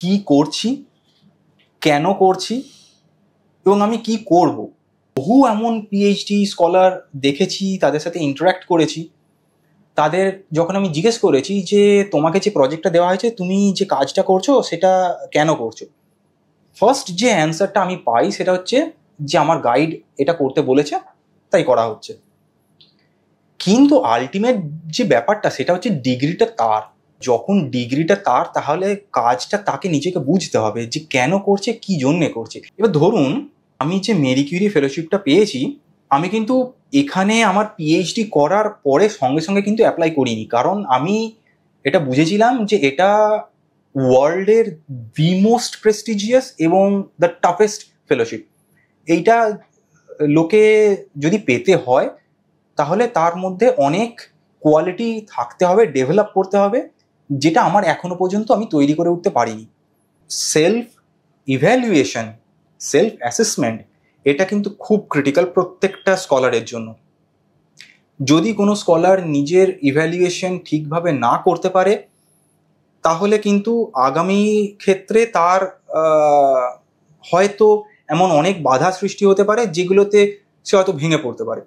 কি করছি, কেন করছি এবং আমি কি করব। বহু এমন পিএইচডি স্কলার দেখেছি, তাদের সাথে ইন্টারাক্ট করেছি। তাদের যখন আমি জিজ্ঞেস করেছি যে তোমাকে যে প্রজেক্টটা দেওয়া হয়েছে, তুমি যে কাজটা করছো সেটা কেন করছো, ফার্স্ট যে অ্যান্সারটা আমি পাই সেটা হচ্ছে যে আমার গাইড এটা করতে বলেছে তাই করা হচ্ছে। কিন্তু আলটিমেট যে ব্যাপারটা সেটা হচ্ছে ডিগ্রিটা তার। যখন ডিগ্রিটা তার, তাহলে কাজটা তাকে নিজেকে বুঝতে হবে যে কেন করছে, কি জন্যে করছে। এবার ধরুন আমি যে মেরি কিউরি ফেলোশিপটা পেয়েছি, আমি কিন্তু এখানে আমার পিএইচডি করার পরে সঙ্গে সঙ্গে কিন্তু অ্যাপ্লাই করিনি, কারণ আমি এটা বুঝেছিলাম যে এটা ওয়ার্ল্ডের দি মোস্ট প্রেস্টিজিয়াস এবং দ্য টাফেস্ট ফেলোশিপ। এইটা লোকে যদি পেতে হয় তাহলে তার মধ্যে অনেক কোয়ালিটি থাকতে হবে, ডেভেলপ করতে হবে, যেটা আমার এখনো পর্যন্ত আমি তৈরি করে উঠতে পারিনি। সেলফ ইভ্যালুয়েশন, সেলফ অ্যাসেসমেন্ট, এটা কিন্তু খুব ক্রিটিক্যাল প্রত্যেকটা স্কলারের জন্য। যদি কোনো স্কলার নিজের ইভ্যালুয়েশন ঠিকভাবে না করতে পারে, তাহলে কিন্তু আগামী ক্ষেত্রে তার হয়তো এমন অনেক বাধা সৃষ্টি হতে পারে যেগুলোতে সে হয়তো ভেঙে পড়তে পারে।